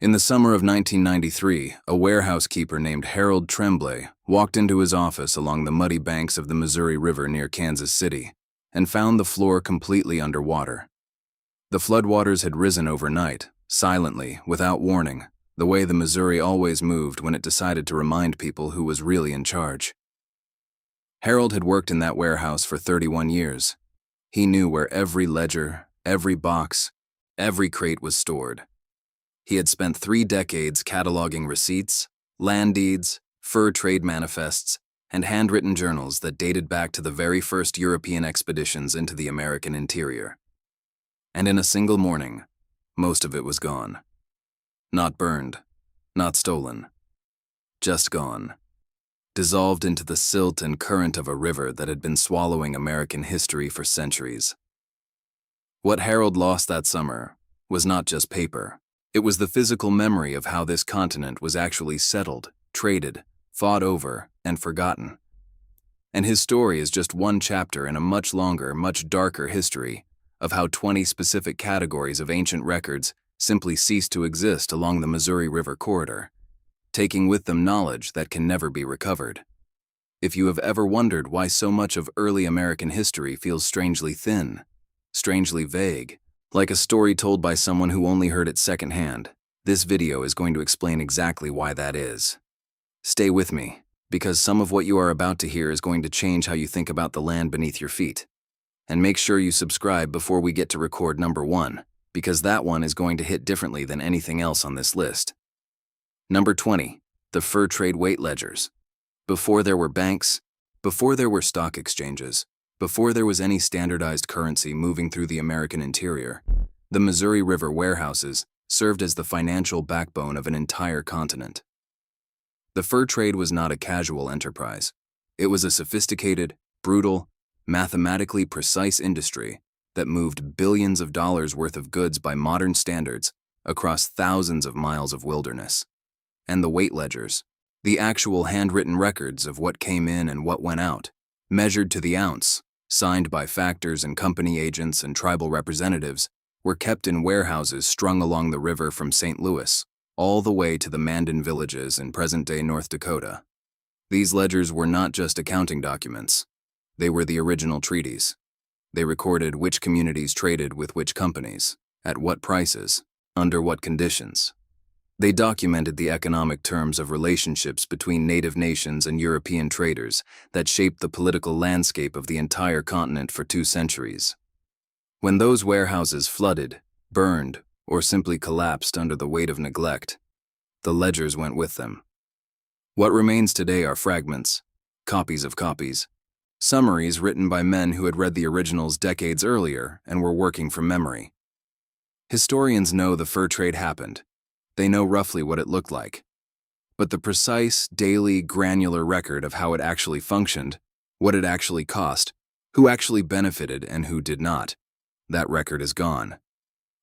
In the summer of 1993, a warehouse keeper named Harold Tremblay walked into his office along the muddy banks of the Missouri River near Kansas City and found the floor completely underwater. The floodwaters had risen overnight, silently, without warning, the way the Missouri always moved when it decided to remind people who was really in charge. Harold had worked in that warehouse for 31 years. He knew where every ledger, every box, every crate was stored. He had spent 3 decades cataloging receipts, land deeds, fur trade manifests, and handwritten journals that dated back to the very first European expeditions into the American interior. And in a single morning, most of it was gone. Not burned, not stolen, just gone. Dissolved into the silt and current of a river that had been swallowing American history for centuries. What Harold lost that summer was not just paper. It was the physical memory of how this continent was actually settled, traded, fought over, and forgotten. And his story is just one chapter in a much longer, much darker history of how 20 specific categories of ancient records simply ceased to exist along the Missouri River corridor, taking with them knowledge that can never be recovered. If you have ever wondered why so much of early American history feels strangely thin, strangely vague, like a story told by someone who only heard it secondhand, this video is going to explain exactly why that is. Stay with me, because some of what you are about to hear is going to change how you think about the land beneath your feet. And make sure you subscribe before we get to record number 1, because that one is going to hit differently than anything else on this list. Number 20, the fur trade weight ledgers. Before there were banks, before there were stock exchanges, before there was any standardized currency moving through the American interior, the Missouri River warehouses served as the financial backbone of an entire continent. The fur trade was not a casual enterprise. It was a sophisticated, brutal, mathematically precise industry that moved billions of dollars worth of goods by modern standards across thousands of miles of wilderness. And the weight ledgers, the actual handwritten records of what came in and what went out, measured to the ounce, signed by factors and company agents and tribal representatives, were kept in warehouses strung along the river from St. Louis, all the way to the Mandan villages in present-day North Dakota. These ledgers were not just accounting documents. They were the original treaties. They recorded which communities traded with which companies, at what prices, under what conditions. They documented the economic terms of relationships between native nations and European traders that shaped the political landscape of the entire continent for 2 centuries. When those warehouses flooded, burned, or simply collapsed under the weight of neglect, the ledgers went with them. What remains today are fragments, copies of copies, summaries written by men who had read the originals decades earlier and were working from memory. Historians know the fur trade happened. They know roughly what it looked like. But the precise, daily, granular record of how it actually functioned, what it actually cost, who actually benefited and who did not, that record is gone.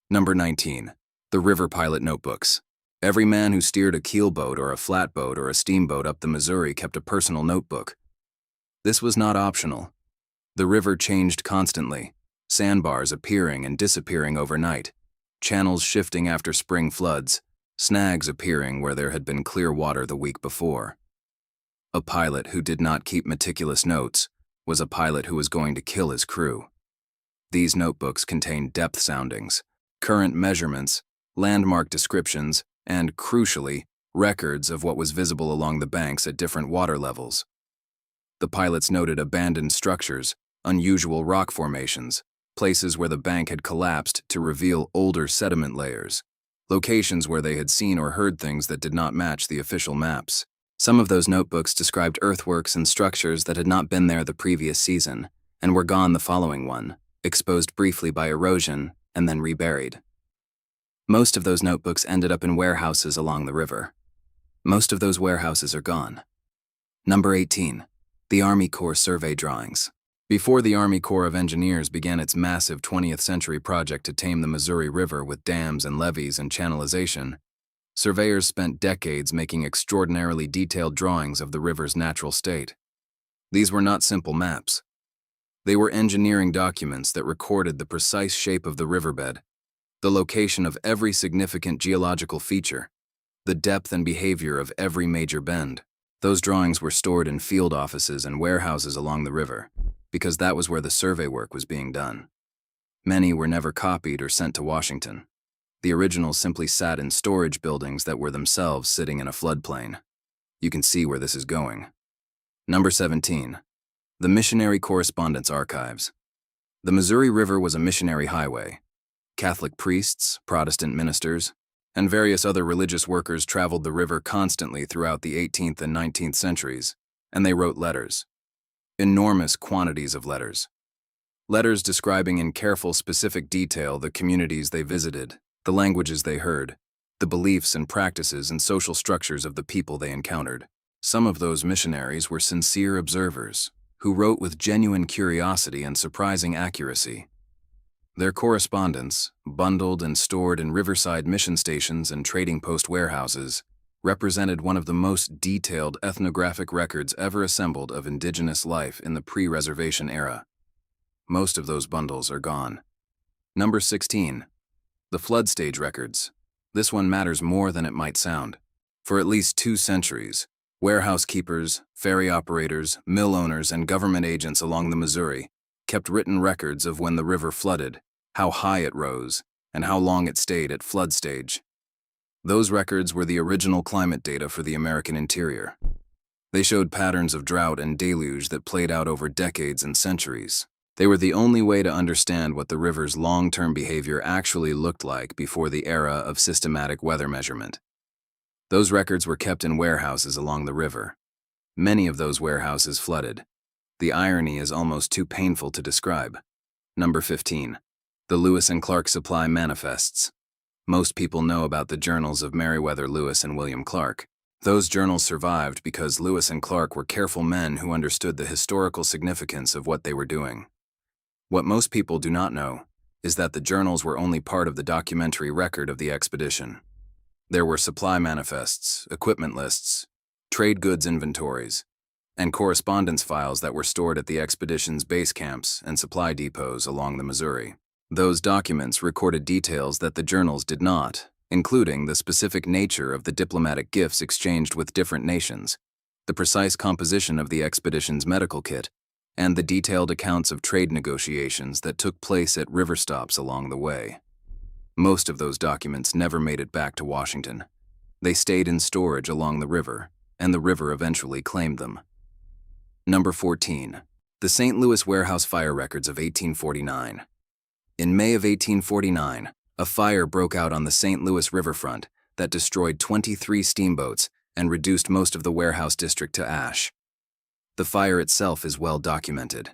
Number 19, the River Pilot Notebooks. Every man who steered a keelboat or a flatboat or a steamboat up the Missouri kept a personal notebook. This was not optional. The river changed constantly, sandbars appearing and disappearing overnight, channels shifting after spring floods, snags appearing where there had been clear water the week before. A pilot who did not keep meticulous notes was a pilot who was going to kill his crew. These notebooks contained depth soundings, current measurements, landmark descriptions, and, crucially, records of what was visible along the banks at different water levels. The pilots noted abandoned structures, unusual rock formations, places where the bank had collapsed to reveal older sediment layers, locations where they had seen or heard things that did not match the official maps. Some of those notebooks described earthworks and structures that had not been there the previous season and were gone the following one, exposed briefly by erosion and then reburied. Most of those notebooks ended up in warehouses along the river. Most of those warehouses are gone. Number 18, the Army Corps survey drawings. Before the Army Corps of Engineers began its massive 20th century project to tame the Missouri River with dams and levees and channelization, surveyors spent decades making extraordinarily detailed drawings of the river's natural state. These were not simple maps. They were engineering documents that recorded the precise shape of the riverbed, the location of every significant geological feature, the depth and behavior of every major bend. Those drawings were stored in field offices and warehouses along the river, because that was where the survey work was being done. Many were never copied or sent to Washington. The originals simply sat in storage buildings that were themselves sitting in a floodplain. You can see where this is going. Number 17. The Missionary Correspondence Archives. The Missouri River was a missionary highway. Catholic priests, Protestant ministers, and various other religious workers traveled the river constantly throughout the 18th and 19th centuries, and they wrote letters. Enormous quantities of letters. Letters describing in careful, specific detail the communities they visited, the languages they heard, the beliefs and practices and social structures of the people they encountered. Some of those missionaries were sincere observers, who wrote with genuine curiosity and surprising accuracy. Their correspondence, bundled and stored in riverside mission stations and trading post warehouses, represented one of the most detailed ethnographic records ever assembled of indigenous life in the pre-reservation era. Most of those bundles are gone. Number 16. The flood stage records. This one matters more than it might sound. For at least 2 centuries, warehouse keepers, ferry operators, mill owners, and government agents along the Missouri kept written records of when the river flooded, how high it rose, and how long it stayed at flood stage. Those records were the original climate data for the American interior. They showed patterns of drought and deluge that played out over decades and centuries. They were the only way to understand what the river's long-term behavior actually looked like before the era of systematic weather measurement. Those records were kept in warehouses along the river. Many of those warehouses flooded. The irony is almost too painful to describe. Number 15. The Lewis and Clark Supply Manifests. Most people know about the journals of Meriwether Lewis and William Clark. Those journals survived because Lewis and Clark were careful men who understood the historical significance of what they were doing. What most people do not know is that the journals were only part of the documentary record of the expedition. There were supply manifests, equipment lists, trade goods inventories, and correspondence files that were stored at the expedition's base camps and supply depots along the Missouri. Those documents recorded details that the journals did not, including the specific nature of the diplomatic gifts exchanged with different nations, the precise composition of the expedition's medical kit, and the detailed accounts of trade negotiations that took place at river stops along the way. Most of those documents never made it back to Washington. They stayed in storage along the river, and the river eventually claimed them. Number 14. The St. Louis Warehouse Fire Records of 1849. In May of 1849, a fire broke out on the St. Louis riverfront that destroyed 23 steamboats and reduced most of the warehouse district to ash. The fire itself is well documented.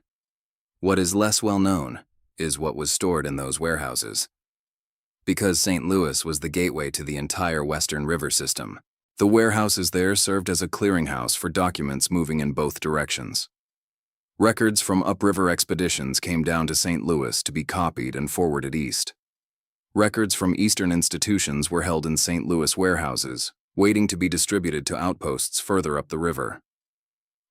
What is less well known is what was stored in those warehouses. Because St. Louis was the gateway to the entire western river system, the warehouses there served as a clearinghouse for documents moving in both directions. Records from upriver expeditions came down to St. Louis to be copied and forwarded east. Records from eastern institutions were held in St. Louis warehouses, waiting to be distributed to outposts further up the river.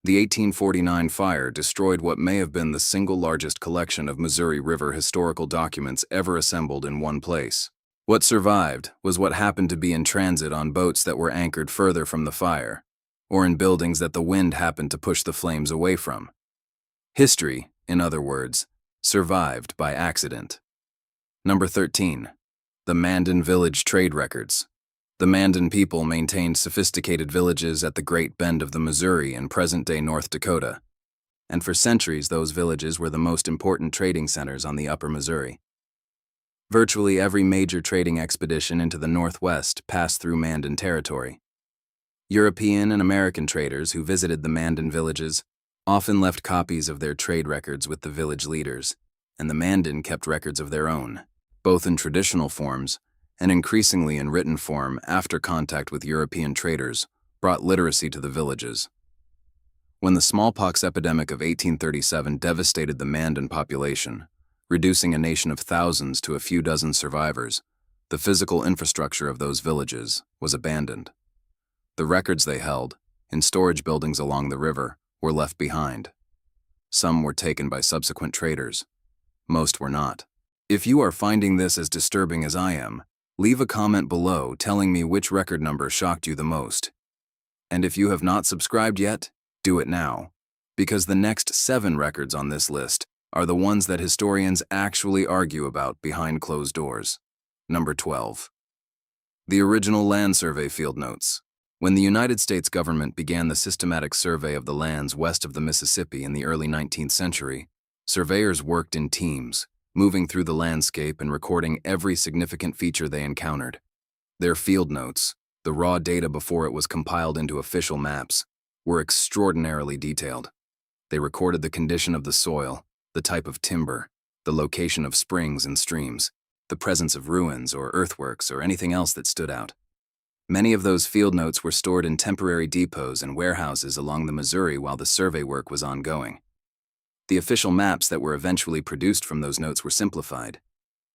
The 1849 fire destroyed what may have been the single largest collection of Missouri River historical documents ever assembled in one place. What survived was what happened to be in transit on boats that were anchored further from the fire, or in buildings that the wind happened to push the flames away from. History, in other words, survived by accident. Number 13. The Mandan Village Trade Records. The Mandan people maintained sophisticated villages at the Great Bend of the Missouri in present-day North Dakota, and for centuries those villages were the most important trading centers on the upper Missouri. Virtually every major trading expedition into the Northwest passed through Mandan territory. European and American traders who visited the Mandan villages often left copies of their trade records with the village leaders, and the Mandan kept records of their own, both in traditional forms and increasingly in written form after contact with European traders brought literacy to the villages. When the smallpox epidemic of 1837 devastated the Mandan population, reducing a nation of thousands to a few dozen survivors, the physical infrastructure of those villages was abandoned. The records they held, in storage buildings along the river, were left behind. Some were taken by subsequent traders. Most were not. If you are finding this as disturbing as I am, leave a comment below telling me which record number shocked you the most. And if you have not subscribed yet, do it now, because the next 7 records on this list are the ones that historians actually argue about behind closed doors. Number 12. The original Land Survey Field Notes. When the United States government began the systematic survey of the lands west of the Mississippi in the early 19th century, surveyors worked in teams, moving through the landscape and recording every significant feature they encountered. Their field notes, the raw data before it was compiled into official maps, were extraordinarily detailed. They recorded the condition of the soil, the type of timber, the location of springs and streams, the presence of ruins or earthworks or anything else that stood out. Many of those field notes were stored in temporary depots and warehouses along the Missouri while the survey work was ongoing. The official maps that were eventually produced from those notes were simplified.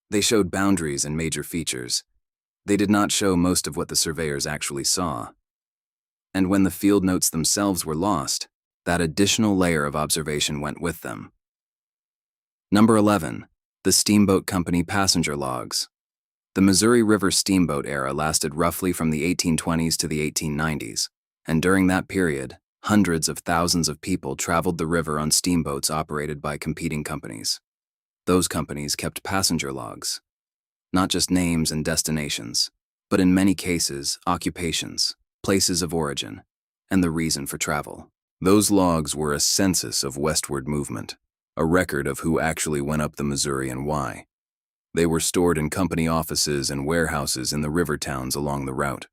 They showed boundaries and major features. They did not show most of what the surveyors actually saw. And when the field notes themselves were lost, that additional layer of observation went with them. Number 11. The Steamboat Company Passenger Logs. The Missouri River steamboat era lasted roughly from the 1820s to the 1890s, and during that period, hundreds of thousands of people traveled the river on steamboats operated by competing companies. Those companies kept passenger logs, not just names and destinations, but in many cases, occupations, places of origin, and the reason for travel. Those logs were a census of westward movement, a record of who actually went up the Missouri and why. They were stored in company offices and warehouses in the river towns along the route.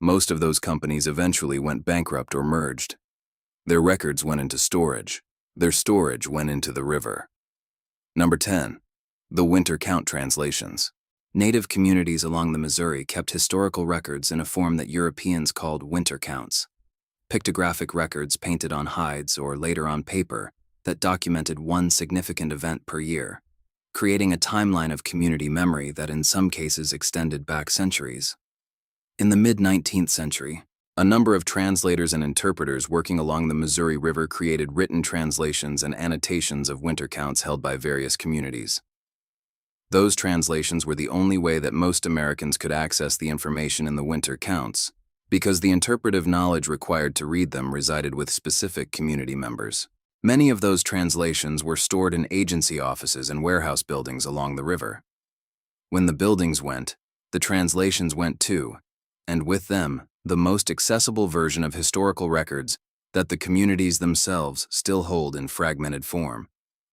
Most of those companies eventually went bankrupt or merged. Their records went into storage. Their storage went into the river. Number 10. The Winter Count Translations. Native communities along the Missouri kept historical records in a form that Europeans called winter counts. Pictographic records painted on hides or later on paper that documented one significant event per year, creating a timeline of community memory that in some cases extended back centuries. In the mid-19th century, a number of translators and interpreters working along the Missouri River created written translations and annotations of winter counts held by various communities. Those translations were the only way that most Americans could access the information in the winter counts, because the interpretive knowledge required to read them resided with specific community members. Many of those translations were stored in agency offices and warehouse buildings along the river. When the buildings went, the translations went too, and with them, the most accessible version of historical records that the communities themselves still hold in fragmented form.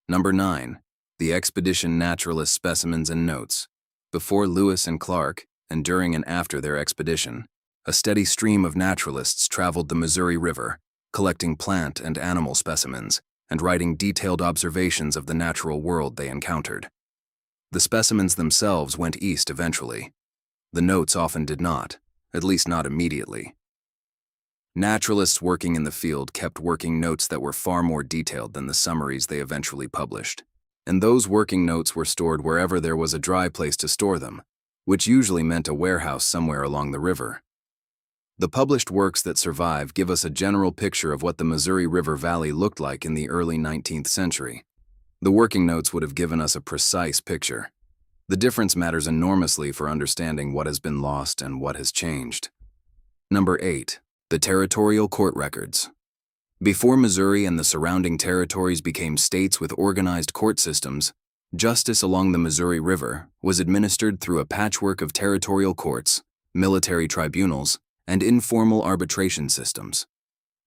Number 9. The Expedition Naturalist Specimens and Notes. Before Lewis and Clark, and during and after their expedition, a steady stream of naturalists traveled the Missouri River, collecting plant and animal specimens, and writing detailed observations of the natural world they encountered. The specimens themselves went east eventually. The notes often did not, at least not immediately. Naturalists working in the field kept working notes that were far more detailed than the summaries they eventually published. And those working notes were stored wherever there was a dry place to store them, which usually meant a warehouse somewhere along the river. The published works that survive give us a general picture of what the Missouri River Valley looked like in the early 19th century. The working notes would have given us a precise picture. The difference matters enormously for understanding what has been lost and what has changed. Number 8. The Territorial Court Records. Before Missouri and the surrounding territories became states with organized court systems, justice along the Missouri River was administered through a patchwork of territorial courts, military tribunals, and informal arbitration systems.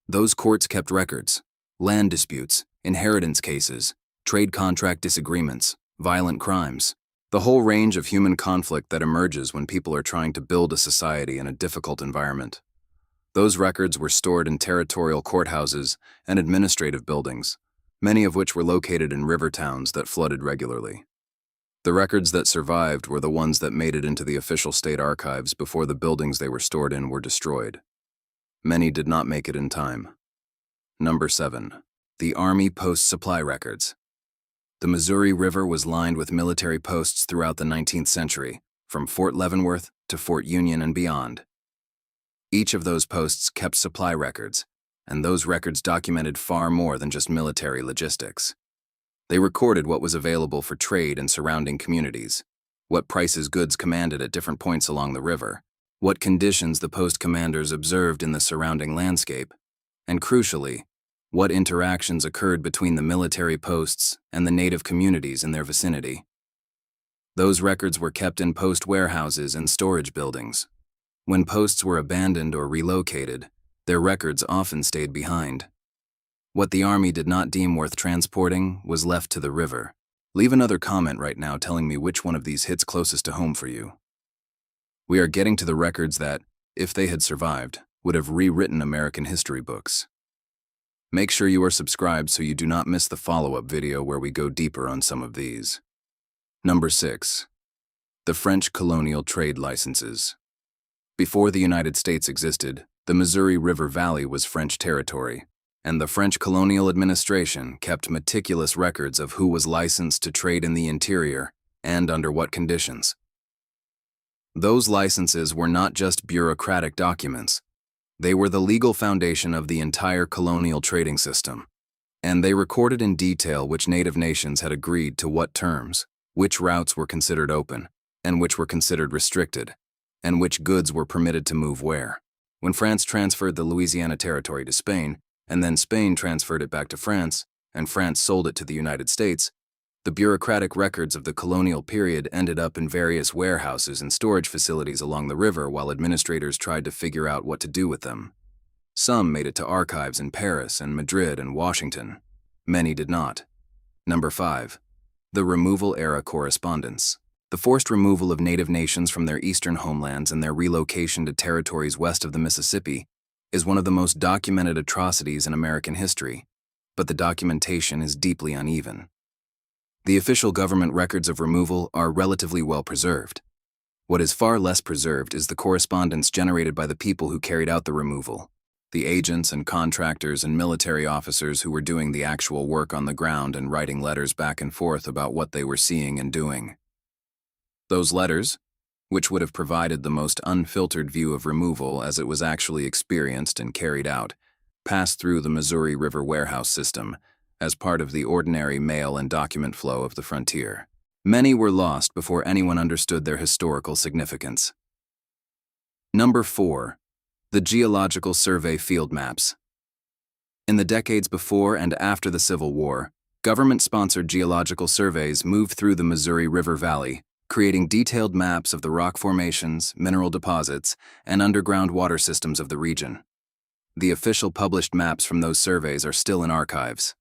Those courts kept records, land disputes, inheritance cases, trade contract disagreements, violent crimes, the whole range of human conflict that emerges when people are trying to build a society in a difficult environment. Those records were stored in territorial courthouses and administrative buildings, many of which were located in river towns that flooded regularly. The records that survived were the ones that made it into the official state archives before the buildings they were stored in were destroyed. Many did not make it in time. Number 7. The Army Post Supply Records. The Missouri River was lined with military posts throughout the 19th century, from Fort Leavenworth to Fort Union and beyond. Each of those posts kept supply records, and those records documented far more than just military logistics. They recorded what was available for trade in surrounding communities, what prices goods commanded at different points along the river, what conditions the post commanders observed in the surrounding landscape, and crucially, what interactions occurred between the military posts and the native communities in their vicinity. Those records were kept in post warehouses and storage buildings. When posts were abandoned or relocated, their records often stayed behind. What the Army did not deem worth transporting was left to the river. Leave another comment right now telling me which one of these hits closest to home for you. We are getting to the records that, if they had survived, would have rewritten American history books. Make sure you are subscribed so you do not miss the follow-up video where we go deeper on some of these. Number 6. The French colonial trade licenses. Before the United States existed, the Missouri River Valley was French territory, and the French colonial administration kept meticulous records of who was licensed to trade in the interior and under what conditions. Those licenses were not just bureaucratic documents. They were the legal foundation of the entire colonial trading system, and they recorded in detail which native nations had agreed to what terms, which routes were considered open, and which were considered restricted, and which goods were permitted to move where. When France transferred the Louisiana Territory to Spain, and then Spain transferred it back to France, and France sold it to the United States, the bureaucratic records of the colonial period ended up in various warehouses and storage facilities along the river while administrators tried to figure out what to do with them. Some made it to archives in Paris and Madrid and Washington. Many did not. Number 5. The Removal Era Correspondence. The forced removal of native nations from their eastern homelands and their relocation to territories west of the Mississippi is one of the most documented atrocities in American history, but the documentation is deeply uneven. The official government records of removal are relatively well preserved. What is far less preserved is the correspondence generated by the people who carried out the removal, the agents and contractors and military officers who were doing the actual work on the ground and writing letters back and forth about what they were seeing and doing. Those letters, which would have provided the most unfiltered view of removal as it was actually experienced and carried out, passed through the Missouri River warehouse system as part of the ordinary mail and document flow of the frontier. Many were lost before anyone understood their historical significance. Number 4. The Geological Survey Field Maps. In the decades before and after the Civil War, government-sponsored geological surveys moved through the Missouri River Valley, creating detailed maps of the rock formations, mineral deposits, and underground water systems of the region. The official published maps from those surveys are still in archives.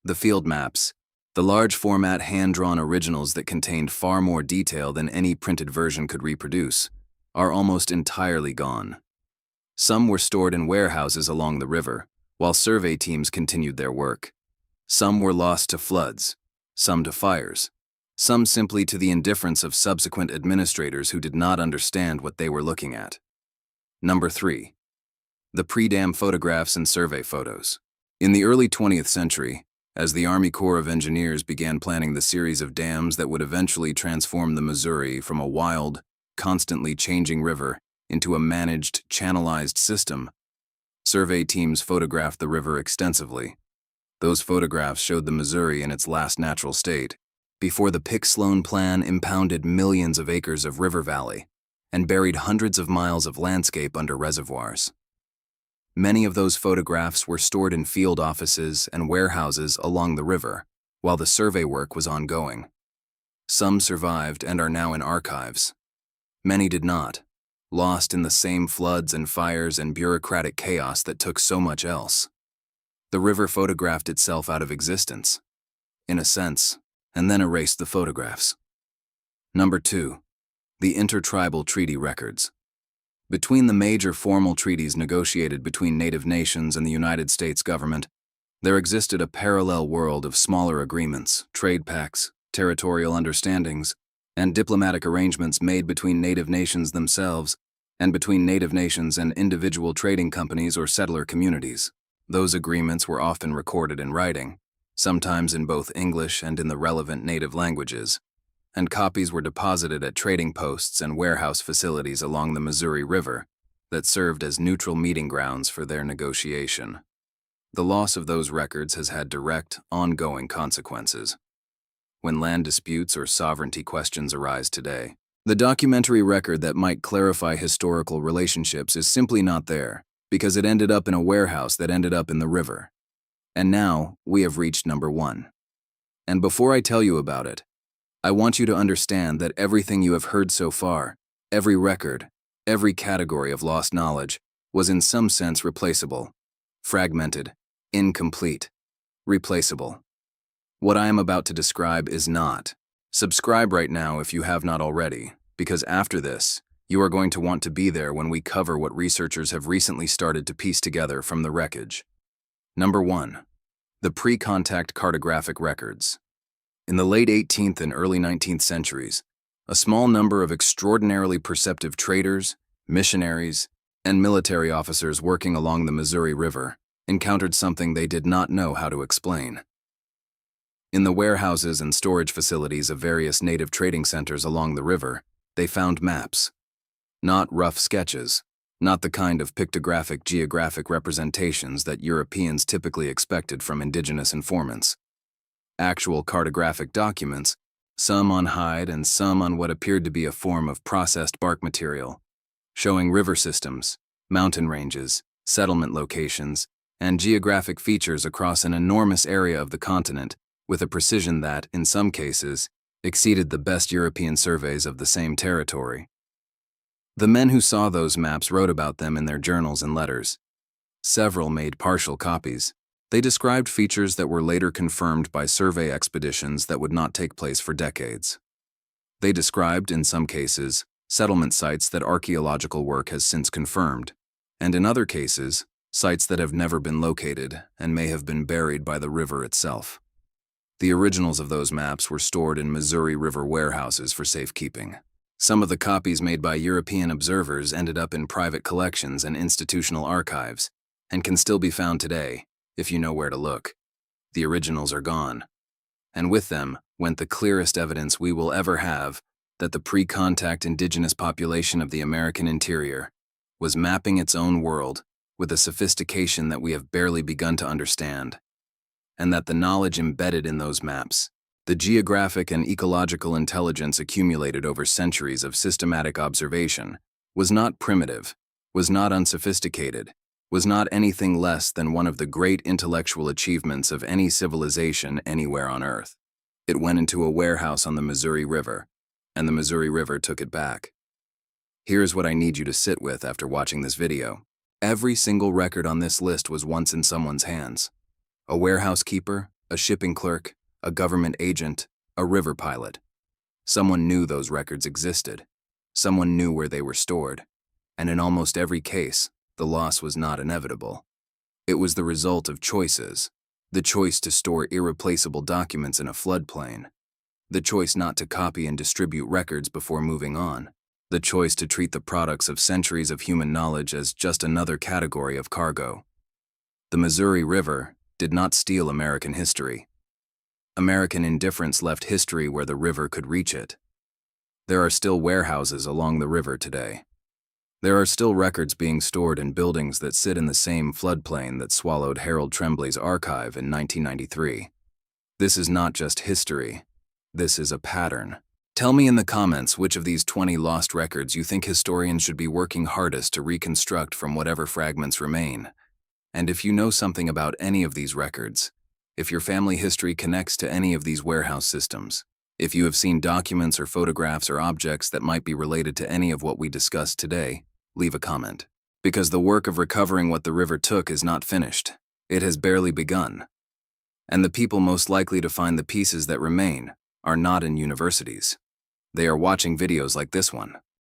The field maps, the large-format hand-drawn originals that contained far more detail than any printed version could reproduce, are almost entirely gone. Some were stored in warehouses along the river, while survey teams continued their work. Some were lost to floods, some to fires, some simply to the indifference of subsequent administrators who did not understand what they were looking at. Number 3. The pre-dam photographs and survey photos. In the early 20th century, as the Army Corps of Engineers began planning the series of dams that would eventually transform the Missouri from a wild, constantly changing river into a managed, channelized system, survey teams photographed the river extensively. Those photographs showed the Missouri in its last natural state, before the Pick-Sloan Plan impounded millions of acres of river valley and buried hundreds of miles of landscape under reservoirs. Many of those photographs were stored in field offices and warehouses along the river, while the survey work was ongoing. Some survived and are now in archives. Many did not, lost in the same floods and fires and bureaucratic chaos that took so much else. The river photographed itself out of existence, in a sense, and then erased the photographs. Number 2. The Intertribal Treaty Records. Between the major formal treaties negotiated between native nations and the United States government, there existed a parallel world of smaller agreements, trade pacts, territorial understandings, and diplomatic arrangements made between native nations themselves and between native nations and individual trading companies or settler communities. Those agreements were often recorded in writing, sometimes in both English and in the relevant native languages, and copies were deposited at trading posts and warehouse facilities along the Missouri River that served as neutral meeting grounds for their negotiation. The loss of those records has had direct, ongoing consequences. When land disputes or sovereignty questions arise today, the documentary record that might clarify historical relationships is simply not there, because it ended up in a warehouse that ended up in the river. And now, we have reached number 1. And before I tell you about it, I want you to understand that everything you have heard so far, every record, every category of lost knowledge, was in some sense replaceable, fragmented, incomplete, replaceable. What I am about to describe is not. Subscribe right now if you have not already, because after this, you are going to want to be there when we cover what researchers have recently started to piece together from the wreckage. Number 1. The pre-contact cartographic records. In the late 18th and early 19th centuries, a small number of extraordinarily perceptive traders, missionaries, and military officers working along the Missouri River encountered something they did not know how to explain. In the warehouses and storage facilities of various native trading centers along the river, they found maps. Not rough sketches, not the kind of pictographic geographic representations that Europeans typically expected from indigenous informants. Actual cartographic documents, some on hide and some on what appeared to be a form of processed bark material, showing river systems, mountain ranges, settlement locations, and geographic features across an enormous area of the continent with a precision that, in some cases, exceeded the best European surveys of the same territory. The men who saw those maps wrote about them in their journals and letters. Several made partial copies. They described features that were later confirmed by survey expeditions that would not take place for decades. They described, in some cases, settlement sites that archaeological work has since confirmed, and in other cases, sites that have never been located and may have been buried by the river itself. The originals of those maps were stored in Missouri River warehouses for safekeeping. Some of the copies made by European observers ended up in private collections and institutional archives, and can still be found today, if you know where to look. The originals are gone. And with them went the clearest evidence we will ever have that the pre-contact indigenous population of the American interior was mapping its own world with a sophistication that we have barely begun to understand, and that the knowledge embedded in those maps, the geographic and ecological intelligence accumulated over centuries of systematic observation, was not primitive, was not unsophisticated, was not anything less than one of the great intellectual achievements of any civilization anywhere on Earth. It went into a warehouse on the Missouri River, and the Missouri River took it back. Here's what I need you to sit with after watching this video. Every single record on this list was once in someone's hands. A warehouse keeper, a shipping clerk, a government agent, a river pilot. Someone knew those records existed. Someone knew where they were stored. And in almost every case, the loss was not inevitable. It was the result of choices. The choice to store irreplaceable documents in a floodplain. The choice not to copy and distribute records before moving on. The choice to treat the products of centuries of human knowledge as just another category of cargo. The Missouri River did not steal American history. American indifference left history where the river could reach it. There are still warehouses along the river today. There are still records being stored in buildings that sit in the same floodplain that swallowed Harold Tremblay's archive in 1993. This is not just history. This is a pattern. Tell me in the comments which of these 20 lost records you think historians should be working hardest to reconstruct from whatever fragments remain. And if you know something about any of these records, if your family history connects to any of these warehouse systems, if you have seen documents or photographs or objects that might be related to any of what we discussed today, leave a comment. Because the work of recovering what the river took is not finished. It has barely begun. And the people most likely to find the pieces that remain are not in universities. They are watching videos like this one.